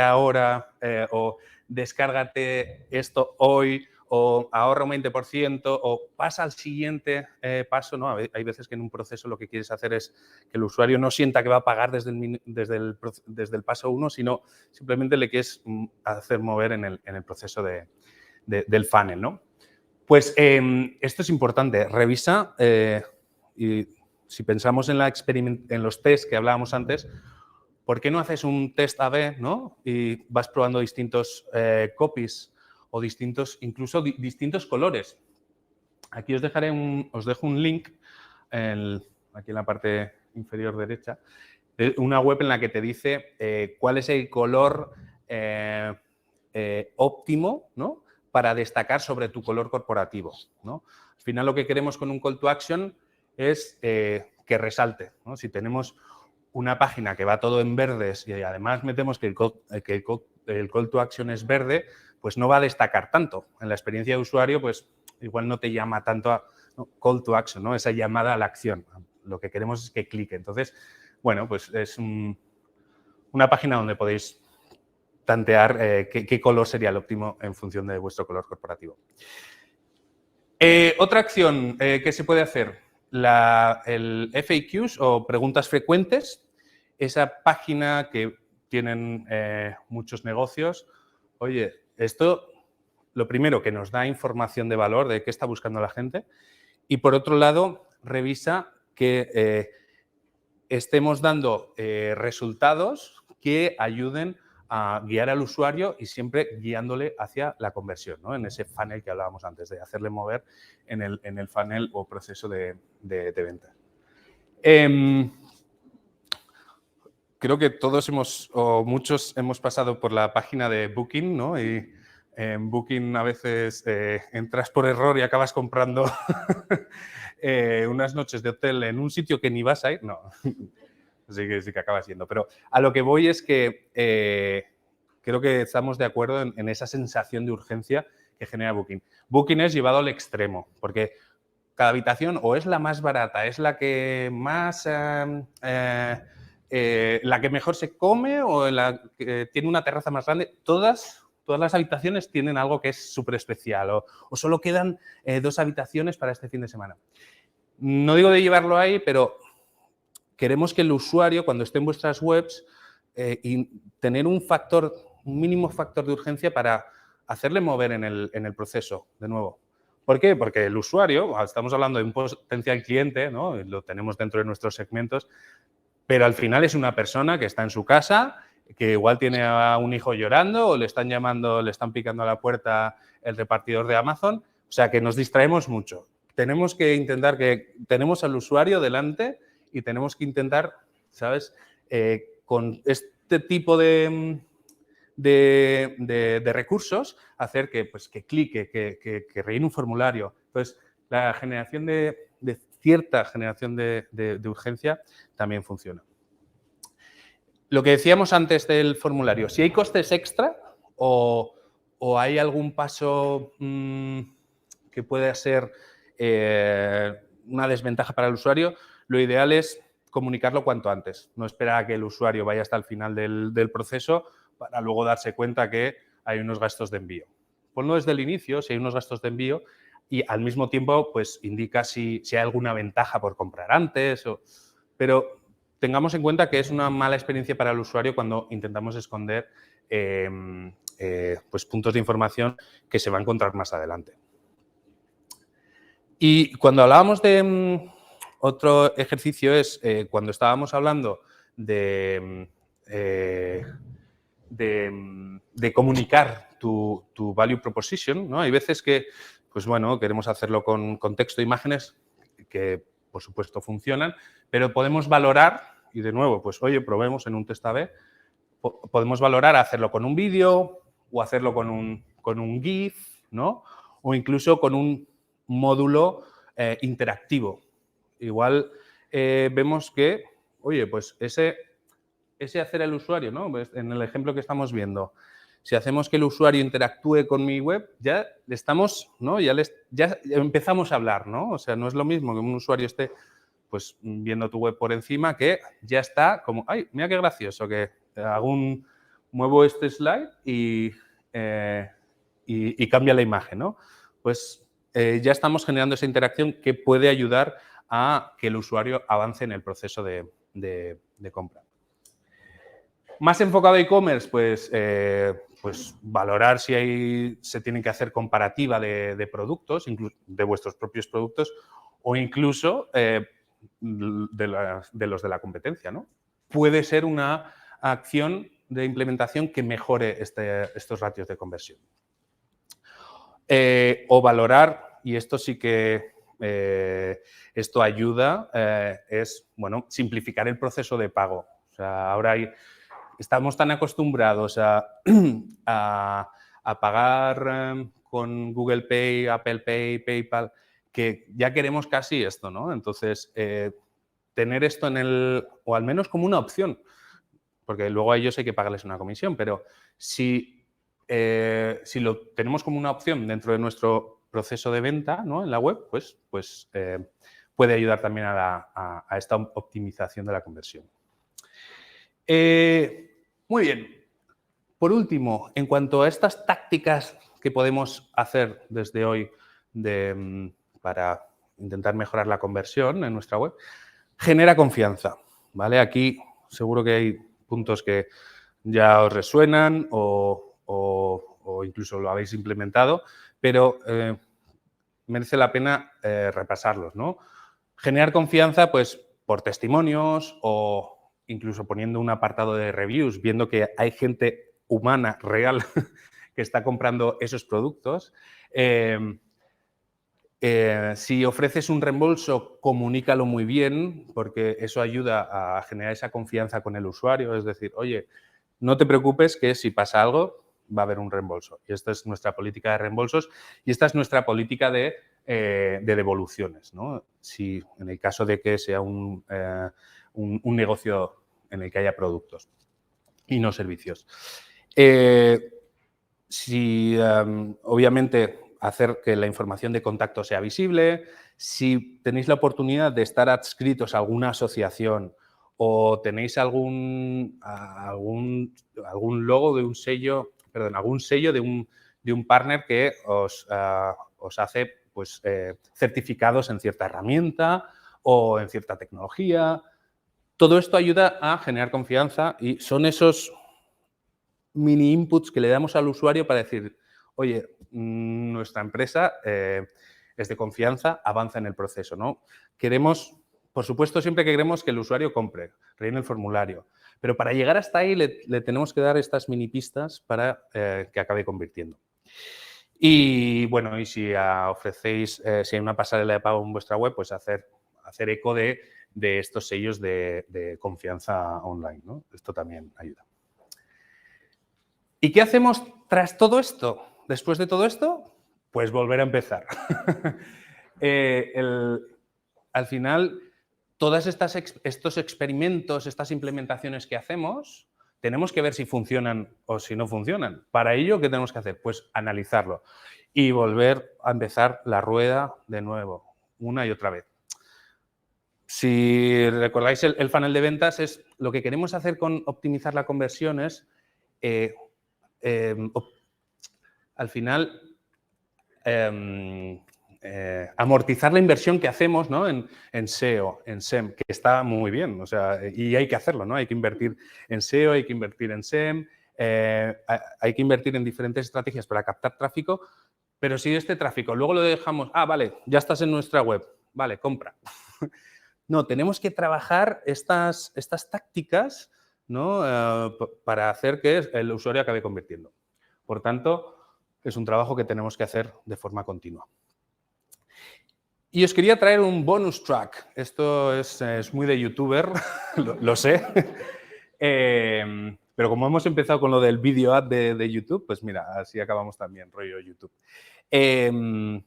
ahora o descárgate esto hoy o ahorra un 20% o pasa al siguiente paso, ¿no? Hay veces que en un proceso lo que quieres hacer es que el usuario no sienta que va a pagar desde el paso 1, sino simplemente le quieres hacer mover en el proceso del funnel, ¿no? Pues esto es importante. Revisa y si pensamos en los tests que hablábamos antes, ¿por qué no haces un test A/B, ¿no? Y vas probando distintos copies o incluso distintos colores. Aquí os dejo un link aquí en la parte inferior derecha, de una web en la que te dice cuál es el color óptimo, ¿no? Para destacar sobre tu color corporativo, ¿no? Al final lo que queremos con un call to action es que resalte, ¿no? Si tenemos una página que va todo en verdes y además metemos que el call to action es verde, pues no va a destacar tanto. En la experiencia de usuario, pues igual no te llama tanto a call to action, ¿no? Esa llamada a la acción. Lo que queremos es que clique. Entonces, bueno, pues es una página donde podéis tantear qué color sería el óptimo en función de vuestro color corporativo. Otra acción que se puede hacer, el FAQs o preguntas frecuentes, esa página que tienen muchos negocios. Oye, esto, lo primero, que nos da información de valor de qué está buscando la gente y, por otro lado, revisa que estemos dando resultados que ayuden a guiar al usuario y siempre guiándole hacia la conversión, ¿no? En ese funnel que hablábamos antes, de hacerle mover en el funnel o proceso de venta. Creo que todos muchos hemos pasado por la página de Booking, ¿no? Y en Booking a veces entras por error y acabas comprando unas noches de hotel en un sitio que ni vas a ir. No, sí que acabas yendo. Pero a lo que voy es que creo que estamos de acuerdo en esa sensación de urgencia que genera Booking. Booking es llevado al extremo, porque cada habitación o es la más barata, es la que más... la que mejor se come o la que tiene una terraza más grande, todas las habitaciones tienen algo que es súper especial o solo quedan 2 habitaciones para este fin de semana. No digo de llevarlo ahí, pero queremos que el usuario, cuando esté en vuestras webs, y tener un mínimo factor de urgencia para hacerle mover en el proceso, de nuevo. ¿Por qué? Porque el usuario, estamos hablando de un potencial cliente, ¿no? Lo tenemos dentro de nuestros segmentos, pero al final es una persona que está en su casa, que igual tiene a un hijo llorando o le están llamando, le están picando a la puerta el repartidor de Amazon. O sea, que nos distraemos mucho. Tenemos que intentar que tenemos al usuario delante y tenemos que intentar, ¿sabes? Con este tipo de recursos, hacer que, pues, que clique, que rellene un formulario. Entonces, la generación de cierta generación de urgencia también funciona. Lo que decíamos antes del formulario, si hay costes extra o hay algún paso que pueda ser una desventaja para el usuario, lo ideal es comunicarlo cuanto antes. No esperar a que el usuario vaya hasta el final del proceso para luego darse cuenta que hay unos gastos de envío. Ponlo desde el inicio, si hay unos gastos de envío, y al mismo tiempo pues indica si hay alguna ventaja por comprar antes. Pero tengamos en cuenta que es una mala experiencia para el usuario cuando intentamos esconder pues puntos de información que se va a encontrar más adelante. Y cuando hablábamos de otro ejercicio es cuando estábamos hablando de comunicar tu value proposition, ¿no? Hay veces que, pues bueno, queremos hacerlo con texto e imágenes que, por supuesto, funcionan, pero podemos valorar, y de nuevo, pues oye, probemos en un test A/B, podemos valorar hacerlo con un vídeo o hacerlo con un GIF, ¿no? O incluso con un módulo interactivo. Igual vemos que, oye, pues ese hacer al usuario, ¿no? Pues en el ejemplo que estamos viendo, si hacemos que el usuario interactúe con mi web, ya estamos, ¿no? Ya empezamos a hablar, ¿no? O sea, no es lo mismo que un usuario esté pues viendo tu web por encima que ya está como, ay, mira qué gracioso que muevo este slide y cambia la imagen, ¿no? Pues ya estamos generando esa interacción que puede ayudar a que el usuario avance en el proceso de compra. Más enfocado a e-commerce, pues valorar si se tiene que hacer comparativa de productos, de vuestros propios productos o incluso de los de la competencia, ¿no? Puede ser una acción de implementación que mejore estos ratios de conversión. O valorar, y esto sí que esto ayuda, es bueno, simplificar el proceso de pago. O sea, ahora estamos tan acostumbrados a pagar con Google Pay, Apple Pay, PayPal, que ya queremos casi esto, ¿no? Entonces, tener esto o al menos como una opción, porque luego a ellos hay que pagarles una comisión, pero si lo tenemos como una opción dentro de nuestro proceso de venta, ¿no? En la web, pues puede ayudar también a esta optimización de la conversión. Muy bien. Por último, en cuanto a estas tácticas que podemos hacer desde hoy para intentar mejorar la conversión en nuestra web, genera confianza, ¿vale? Aquí seguro que hay puntos que ya os resuenan o incluso lo habéis implementado, pero merece la pena repasarlos, ¿no? Generar confianza, pues, por testimonios o incluso poniendo un apartado de reviews, viendo que hay gente humana, real, que está comprando esos productos. Si ofreces un reembolso, comunícalo muy bien, porque eso ayuda a generar esa confianza con el usuario. Es decir, oye, no te preocupes que si pasa algo, va a haber un reembolso. Y esta es nuestra política de reembolsos y esta es nuestra política de devoluciones, ¿no? Si en el caso de que sea un negocio en el que haya productos y no servicios. Obviamente, hacer que la información de contacto sea visible. Si tenéis la oportunidad de estar adscritos a alguna asociación o tenéis algún logo de un sello, perdón, algún sello de un partner que os hace pues, certificados en cierta herramienta o en cierta tecnología. Todo esto ayuda a generar confianza y son esos mini inputs que le damos al usuario para decir, oye, nuestra empresa es de confianza, avanza en el proceso, ¿no? Queremos, por supuesto, siempre que queremos que el usuario compre, rellene el formulario, pero para llegar hasta ahí le tenemos que dar estas mini pistas para que acabe convirtiendo. Y bueno, y si ofrecéis, si hay una pasarela de pago en vuestra web, pues hacer eco de estos sellos de confianza online, ¿no? Esto también ayuda. ¿Y qué hacemos tras todo esto? Después de todo esto, pues volver a empezar. Al final, todos estos experimentos, estas implementaciones que hacemos, tenemos que ver si funcionan o si no funcionan. Para ello, ¿qué tenemos que hacer? Pues analizarlo y volver a empezar la rueda de nuevo, una y otra vez. Si recordáis el funnel de ventas, es lo que queremos hacer con optimizar la conversión es al final, amortizar la inversión que hacemos, ¿no? en SEO, en SEM, que está muy bien, o sea, y hay que hacerlo, ¿no? Hay que invertir en SEO, hay que invertir en SEM, hay que invertir en diferentes estrategias para captar tráfico, pero si este tráfico luego lo dejamos, vale, ya estás en nuestra web, vale, compra. No, tenemos que trabajar estas tácticas, ¿no? Para hacer que el usuario acabe convirtiendo. Por tanto, es un trabajo que tenemos que hacer de forma continua. Y os quería traer un bonus track. Esto es muy de youtuber, lo sé. Pero como hemos empezado con lo del video ad de YouTube, pues mira, así acabamos también, rollo YouTube. Quiero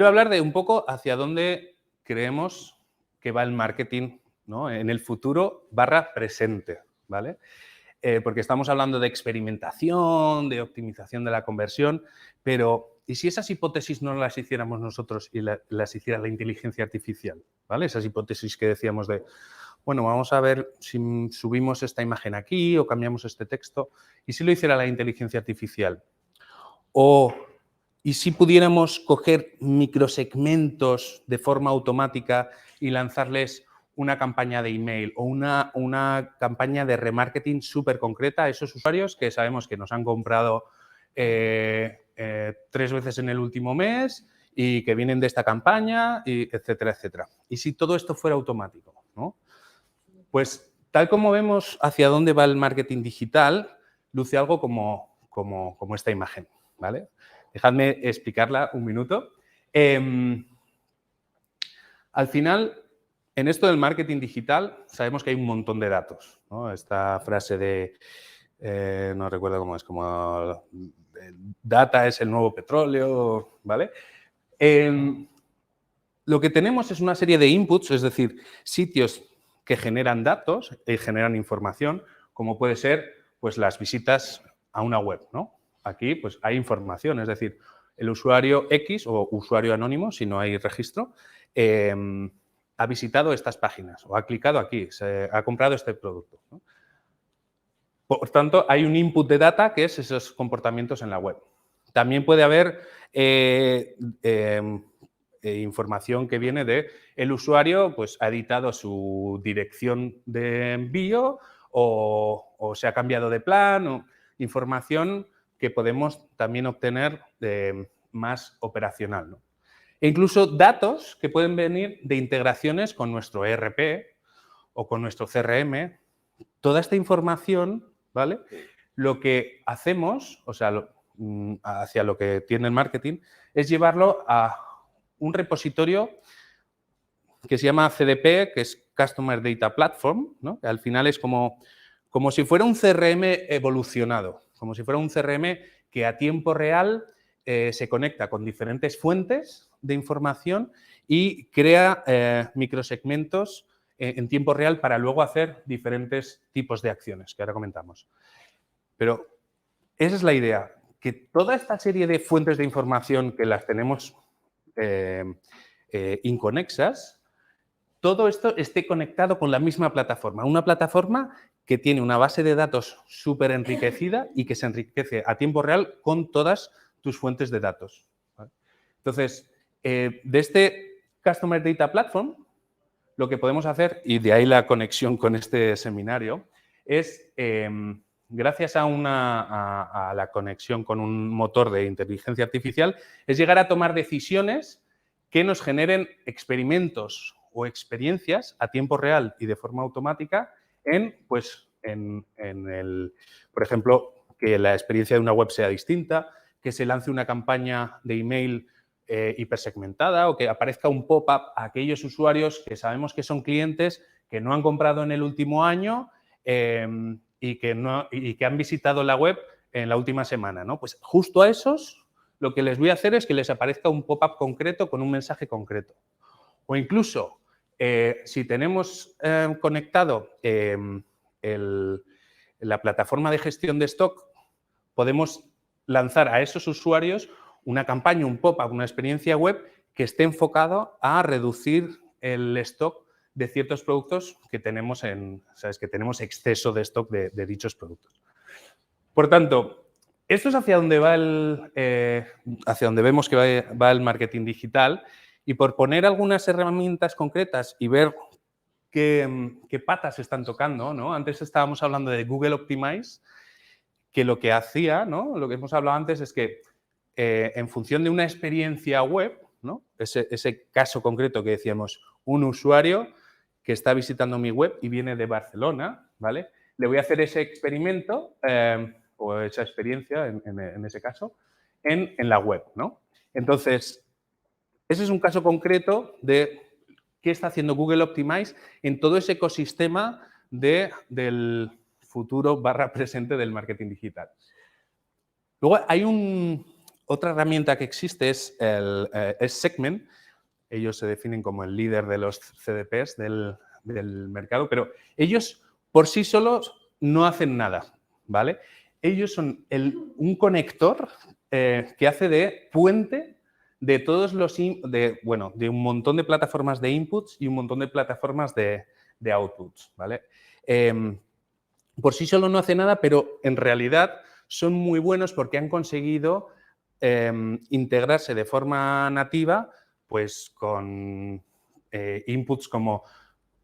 hablar de un poco hacia dónde creemos que va el marketing, ¿no? En el futuro / presente, ¿vale? Porque estamos hablando de experimentación, de optimización de la conversión, pero ¿y si esas hipótesis no las hiciéramos nosotros y las hiciera la inteligencia artificial? ¿Vale? Esas hipótesis que decíamos de, bueno, vamos a ver si subimos esta imagen aquí o cambiamos este texto. ¿Y si lo hiciera la inteligencia artificial? ¿Y si pudiéramos coger microsegmentos de forma automática y lanzarles una campaña de email o una campaña de remarketing súper concreta a esos usuarios que sabemos que nos han comprado 3 veces en el último mes y que vienen de esta campaña, y etcétera, etcétera? ¿Y si todo esto fuera automático, ¿no? Pues tal como vemos hacia dónde va el marketing digital, luce algo como esta imagen, ¿vale? Dejadme explicarla un minuto. Al final, en esto del marketing digital, sabemos que hay un montón de datos, ¿no? Esta frase de, no recuerdo cómo es, como data es el nuevo petróleo, ¿vale? Lo que tenemos es una serie de inputs, es decir, sitios que generan datos y generan información, como puede ser pues, las visitas a una web, ¿no? Aquí pues, hay información, es decir, el usuario X o usuario anónimo, si no hay registro, ha visitado estas páginas o ha clicado aquí, ha comprado este producto, ¿no? Por tanto, hay un input de data que es esos comportamientos en la web. También puede haber información que viene de el usuario pues, ha editado su dirección de envío o se ha cambiado de plan, o información que podemos también obtener más operacional, ¿no? E incluso datos que pueden venir de integraciones con nuestro ERP o con nuestro CRM. Toda esta información, ¿vale? Lo que hacemos, o sea, hacia lo que tiene el marketing, es llevarlo a un repositorio que se llama CDP, que es Customer Data Platform, ¿no? Que al final es como si fuera un CRM evolucionado, como si fuera un CRM que a tiempo real se conecta con diferentes fuentes de información y crea microsegmentos en tiempo real para luego hacer diferentes tipos de acciones, que ahora comentamos. Pero esa es la idea, que toda esta serie de fuentes de información que las tenemos inconexas, todo esto esté conectado con la misma plataforma. Una plataforma que tiene una base de datos súper enriquecida y que se enriquece a tiempo real con todas tus fuentes de datos, ¿vale? Entonces, de este Customer Data Platform lo que podemos hacer, y de ahí la conexión con este seminario, es, gracias a la conexión con un motor de inteligencia artificial, es llegar a tomar decisiones que nos generen experimentos o experiencias a tiempo real y de forma automática por ejemplo, que la experiencia de una web sea distinta, que se lance una campaña de email hipersegmentada o que aparezca un pop-up a aquellos usuarios que sabemos que son clientes que no han comprado en el último año y que han visitado la web en la última semana, ¿no? Pues justo a esos lo que les voy a hacer es que les aparezca un pop-up concreto con un mensaje concreto. O incluso, si tenemos conectado la plataforma de gestión de stock, podemos lanzar a esos usuarios una campaña, un pop-up, una experiencia web que esté enfocado a reducir el stock de ciertos productos que tenemos que tenemos exceso de stock de dichos productos. Por tanto, esto es hacia donde hacia donde vemos que va el marketing digital, y por poner algunas herramientas concretas y ver qué patas están tocando, ¿no? Antes estábamos hablando de Google Optimize, que lo que hacía, ¿no? Lo que hemos hablado antes es que en función de una experiencia web, ¿no? Ese caso concreto que decíamos, un usuario que está visitando mi web y viene de Barcelona, ¿vale? Le voy a hacer ese experimento o esa experiencia, en ese caso, en la web, ¿no? Entonces, ese es un caso concreto de qué está haciendo Google Optimize en todo ese ecosistema del futuro / presente del marketing digital. Luego hay otra herramienta que existe, es Segment. Ellos se definen como el líder de los CDPs del mercado, pero ellos por sí solos no hacen nada, ¿vale? Ellos son un conector que hace de puente de todos de un montón de plataformas de inputs y un montón de plataformas de outputs, ¿vale? Por sí solo no hace nada, pero en realidad son muy buenos porque han conseguido integrarse de forma nativa pues con inputs como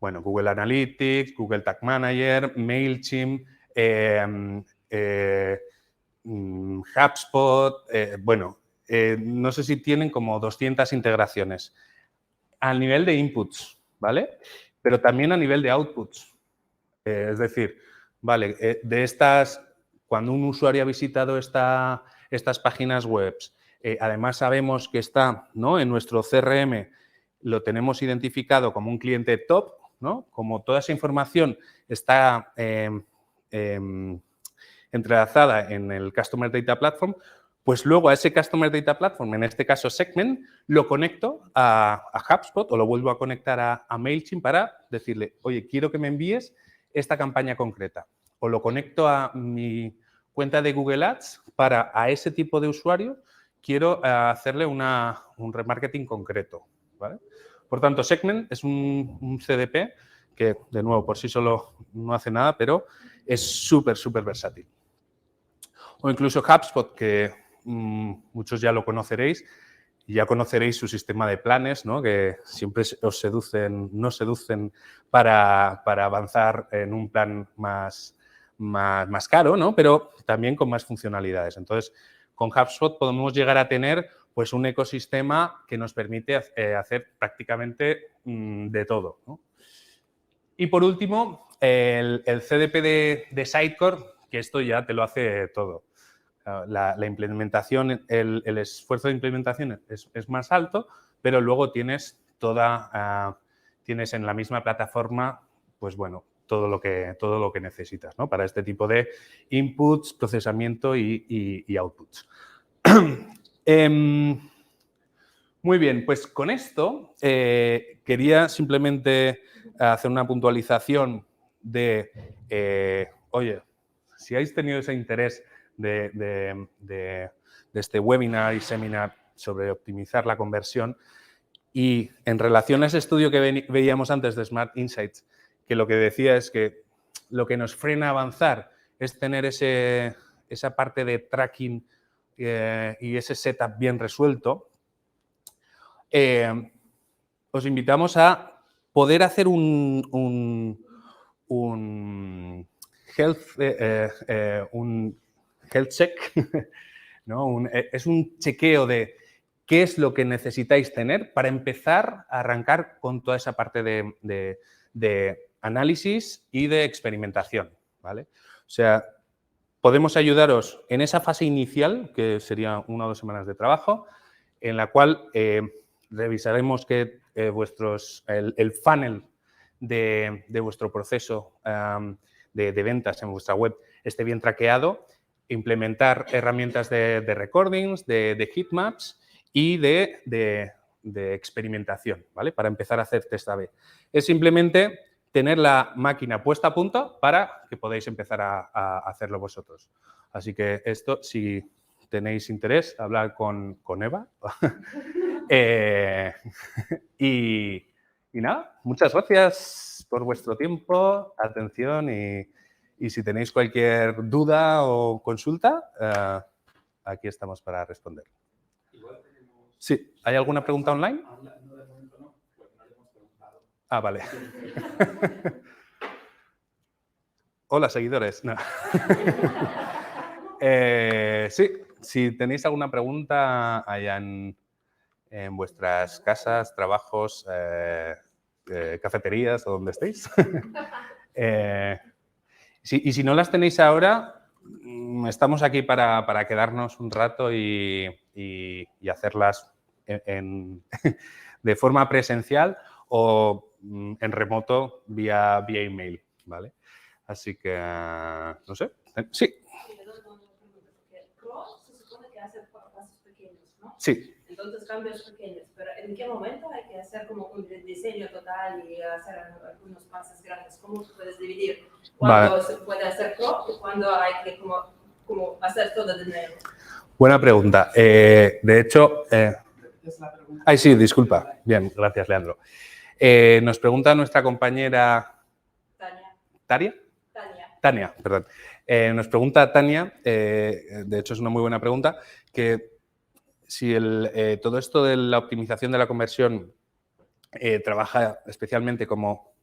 Google Analytics, Google Tag Manager, MailChimp, HubSpot, no sé si tienen como 200 integraciones a nivel de inputs, ¿vale? Pero también a nivel de outputs. Es decir, vale, cuando un usuario ha visitado estas páginas web, además sabemos que está, ¿no? En nuestro CRM, lo tenemos identificado como un cliente top, ¿no? Como toda esa información está entrelazada en el Customer Data Platform, pues luego a ese Customer Data Platform, en este caso Segment, lo conecto a HubSpot o lo vuelvo a conectar a MailChimp para decirle, oye, quiero que me envíes esta campaña concreta. O lo conecto a mi cuenta de Google Ads para a ese tipo de usuario quiero hacerle un remarketing concreto, ¿vale? Por tanto, Segment es un CDP que, de nuevo, por sí solo no hace nada, pero es súper, súper versátil. O incluso HubSpot, que muchos ya lo conoceréis, y ya conoceréis su sistema de planes, ¿no? Que siempre nos seducen para avanzar en un plan más caro, ¿no? Pero también con más funcionalidades. Entonces, con HubSpot podemos llegar a tener pues, un ecosistema que nos permite hacer prácticamente de todo, ¿no? Y por último, el CDP de Sitecore, que esto ya te lo hace todo. La implementación, el esfuerzo de implementación es más alto, pero luego tienes tienes en la misma plataforma, pues bueno, todo lo que necesitas, ¿no? Para este tipo de inputs, procesamiento y outputs. Muy bien, pues con esto quería simplemente hacer una puntualización de, oye, si habéis tenido ese interés de este webinar y seminar sobre optimizar la conversión, y en relación a ese estudio que veíamos antes de Smart Insights, que lo que decía es que lo que nos frena avanzar es tener esa parte de tracking y ese setup bien resuelto, os invitamos a poder hacer un health check, ¿no? Es un chequeo de qué es lo que necesitáis tener para empezar a arrancar con toda esa parte de análisis y de experimentación, ¿vale? O sea, podemos ayudaros en esa fase inicial, que sería 1 o 2 semanas de trabajo, en la cual revisaremos que el funnel de vuestro proceso de ventas en vuestra web esté bien traqueado, implementar herramientas de recordings, de heatmaps y de experimentación, ¿vale? Para empezar a hacer test A/B. Es simplemente tener la máquina puesta a punto para que podáis empezar a hacerlo vosotros. Así que esto, si tenéis interés, hablar con Eva. Y nada, muchas gracias por vuestro tiempo, atención y si tenéis cualquier duda o consulta, aquí estamos para responder. Sí, ¿hay alguna pregunta online? No, de momento no, pues no le hemos preguntado. Ah, vale. Hola, seguidores. No. Sí, si tenéis alguna pregunta allá en vuestras casas, trabajos, cafeterías o donde estéis. Y si no las tenéis ahora, estamos aquí para quedarnos un rato y hacerlas de forma presencial o en remoto vía email, ¿vale? Así que, no sé, sí. Se supone que hace pasos pequeños, ¿no? Sí. Entonces, cambios pequeños, pero ¿en qué momento hay que hacer como un diseño total y hacer algunos pasos grandes? ¿Cómo puedes dividir cuándo se puede hacer pro y cuándo hay que como hacer todo de nuevo? Buena pregunta. De hecho... Ay, sí, disculpa. Bien, gracias, Leandro. Nos pregunta nuestra compañera... Tania. Tania, perdón. Nos pregunta Tania, de hecho es una muy buena pregunta, que si todo esto de la optimización de la conversión trabaja especialmente como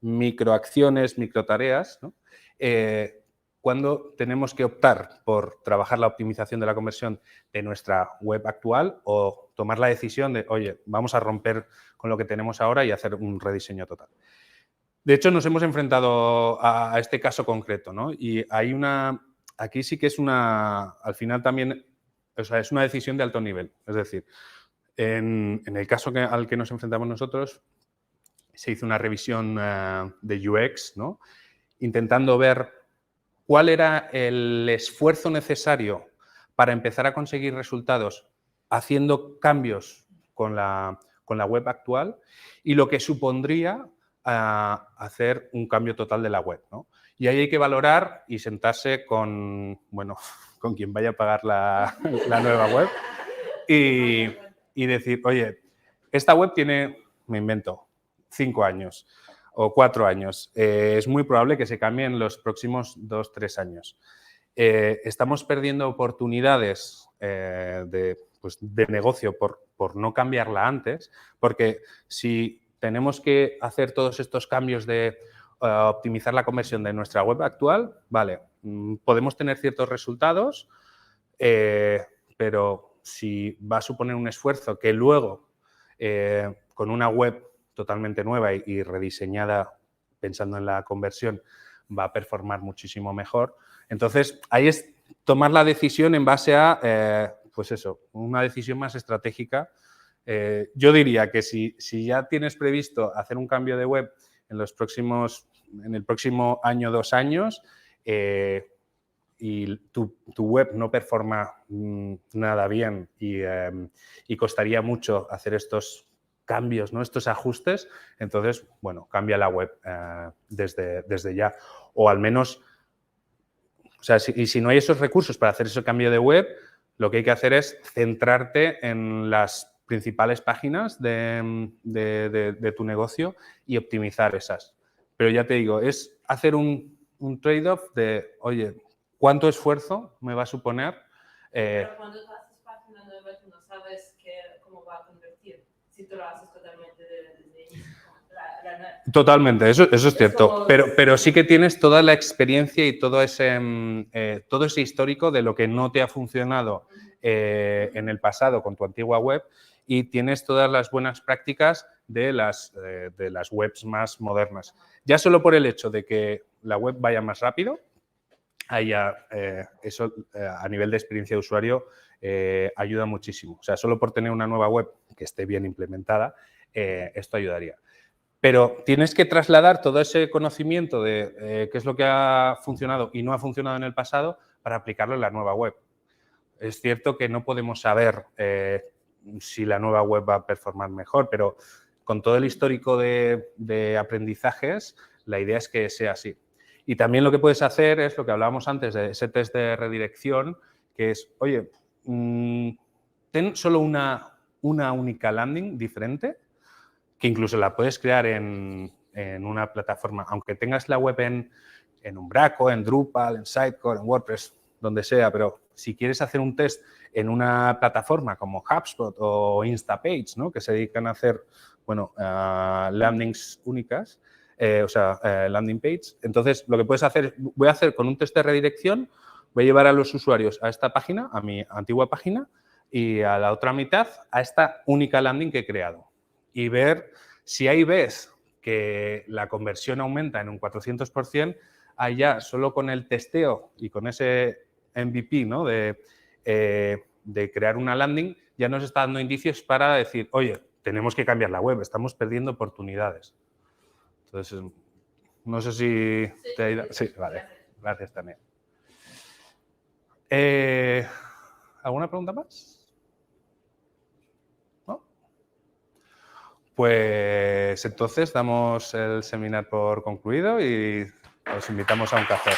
microacciones, microtareas, ¿no? ¿Cuándo tenemos que optar por trabajar la optimización de la conversión de nuestra web actual o tomar la decisión de, oye, vamos a romper con lo que tenemos ahora y hacer un rediseño total? De hecho, nos hemos enfrentado a este caso concreto, ¿no? Y hay aquí sí que es al final también, o sea, es una decisión de alto nivel. Es decir, en el caso al que nos enfrentamos nosotros, se hizo una revisión de UX, ¿no? Intentando ver cuál era el esfuerzo necesario para empezar a conseguir resultados haciendo cambios con la web actual y lo que supondría hacer un cambio total de la web, ¿no? Y ahí hay que valorar y sentarse con quien vaya a pagar la nueva web y decir, oye, esta web tiene, me invento, 5 años o 4 años. Es muy probable que se cambie en los próximos 2 o 3 años. Estamos perdiendo oportunidades de negocio por no cambiarla antes, porque si tenemos que hacer todos estos cambios de optimizar la conversión de nuestra web actual, vale, podemos tener ciertos resultados, pero si va a suponer un esfuerzo que luego, con una web totalmente nueva y rediseñada pensando en la conversión, va a performar muchísimo mejor. Entonces, ahí es tomar la decisión en base a, una decisión más estratégica. Yo diría que si ya tienes previsto hacer un cambio de web en el próximo año, 2 años, y tu web no performa nada bien y costaría mucho hacer estos cambios, ¿no? Estos ajustes, entonces, bueno, cambia la web desde ya. O al menos, o sea, si no hay esos recursos para hacer ese cambio de web, lo que hay que hacer es centrarte en las principales páginas de tu negocio y optimizar esas. Pero ya te digo, es hacer un trade-off de, oye, ¿cuánto esfuerzo me va a suponer? Pero cuando tú haces página nueva, tú no sabes cómo va a convertir. si tú lo haces totalmente desde inicio. Totalmente, eso es cierto, como... pero sí que tienes toda la experiencia y todo ese histórico de lo que no te ha funcionado en el pasado con tu antigua web y tienes todas las buenas prácticas de las webs más modernas. Ya solo por el hecho de que la web vaya más rápido, eso a nivel de experiencia de usuario ayuda muchísimo. O sea, solo por tener una nueva web que esté bien implementada, esto ayudaría. Pero tienes que trasladar todo ese conocimiento de qué es lo que ha funcionado y no ha funcionado en el pasado para aplicarlo en la nueva web. Es cierto que no podemos saber si la nueva web va a performar mejor, pero con todo el histórico de aprendizajes, la idea es que sea así. Y también lo que puedes hacer es lo que hablábamos antes de ese test de redirección, que es, oye, ten solo una única landing diferente, que incluso la puedes crear en una plataforma, aunque tengas la web en Umbraco, en Drupal, en Sitecore, en WordPress, donde sea, pero si quieres hacer un test en una plataforma como HubSpot o Instapage, ¿no? Que se dedican a hacer, bueno, landings únicas, landing page, entonces lo que puedes hacer, voy a hacer con un test de redirección, voy a llevar a los usuarios a esta página, a mi antigua página, y a la otra mitad a esta única landing que he creado. Y ver si ahí ves que la conversión aumenta en un 400%, ahí ya solo con el testeo y con ese MVP, ¿no? de crear una landing, ya nos está dando indicios para decir, oye, tenemos que cambiar la web, estamos perdiendo oportunidades. Entonces, no sé si te ha ido... Sí, vale, gracias también. ¿Alguna pregunta más? Pues entonces damos el seminario por concluido y os invitamos a un café.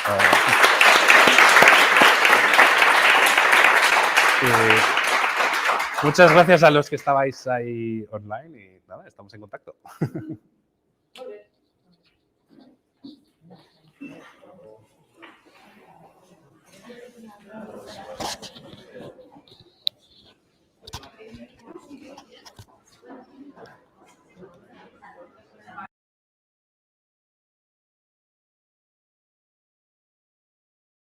Y muchas gracias a los que estabais ahí online y nada, estamos en contacto. Muy bien.